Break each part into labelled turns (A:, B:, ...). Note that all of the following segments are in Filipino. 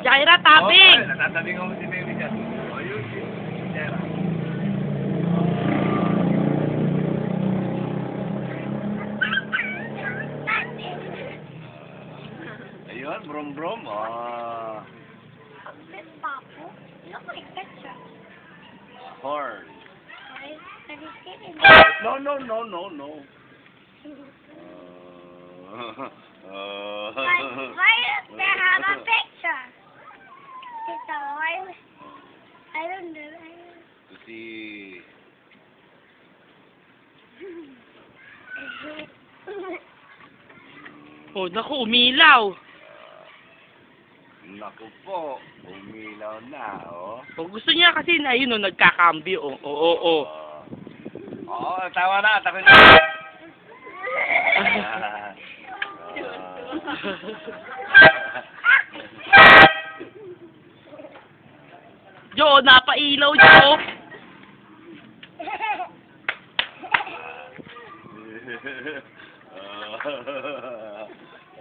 A: Jaira, tapping!
B: Natatabing ako si Baby dyan. O, yun. Jaira. Ayun, brom-brom.
C: This Papo, look like picture.
B: Horn.
C: Are you kidding me?
B: No.
C: Why does they have a picture? It's a horse. I don't know.
B: To see.
A: Oh, naku, umilaw.
B: Naku po, umilaw na, oh.
A: Oh, gusto niya kasi na yun, oh, nagkakambyo, oh. Oo.
B: Oo, tawa na, takot na.
A: Jo, napailaw, Jo.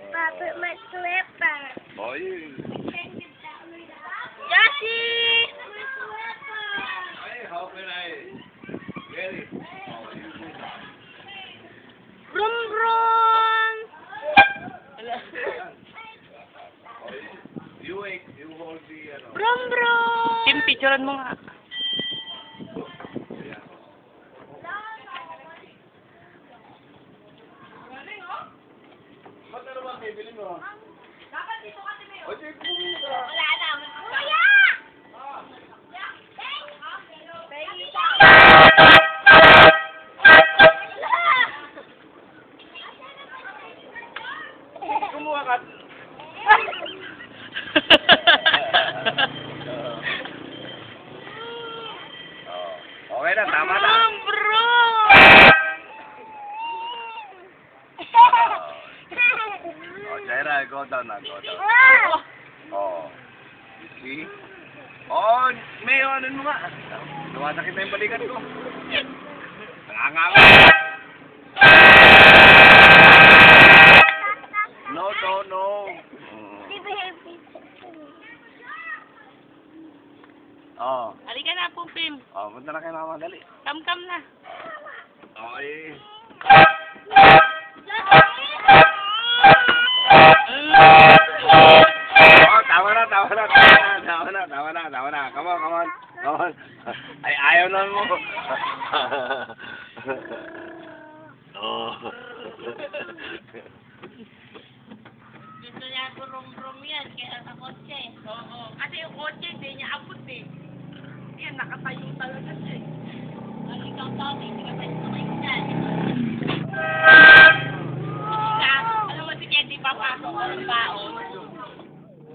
C: Papa, my slipper.
B: Boy.
C: Yoshi! My
B: Hey, how can I get it?
A: Brum, brum.
B: You wait, you hold the,
A: Brum, brum. Tim, picturean mo nga.
B: Ba't ano ba bibili mo?
C: Dapat dito kasi may...
B: O, sige, bumili ka.
C: Wala na. Kuya!
B: Kumuha ka. Okay na, tama na.
A: Brum, brum.
B: Oh, Jaira, go down na, go down. Oh. You see? Oh, may ano mo nga. Lumasakit na yung balikan ko. Nanganganga. No. Oh.
A: Halika na, Pumpim.
B: Oh, punta na kayo na madali.
A: Kam-kam na.
B: Okay. Oh, tama na. Come on. Ay, ayaw na mo. Oh.
A: Gusto niya brum-brum yan, kaya sa kotse. Oo. Kasi yung kotse, hindi niya abot eh. Yan, nakatayo talaga siya eh. Ikaw, Tommy, hindi ka pwede tumayo dyan. Alam mo si Candy, papasok ko ng baon.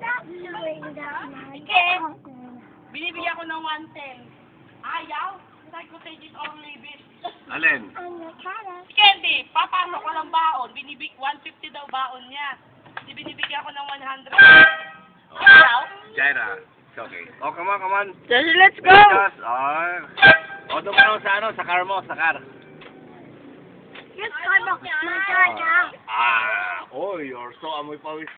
C: Stop doing that,
A: Again. Binibigyan ko ng 110. Ayaw. Sabi ko, take it or leave it.
B: Alin?
C: I'm the cat.
A: Si Candy, papasok ko ng baon. 150 daw baon niya. Binibigyan ko ng 100. Ayaw.
B: Jaira. It's okay. Oh, come on.
A: Just let's go.
B: Just, doon ka sa car mo, sa car.
C: Just got my dad out.
B: Oh, you're so amoy pawis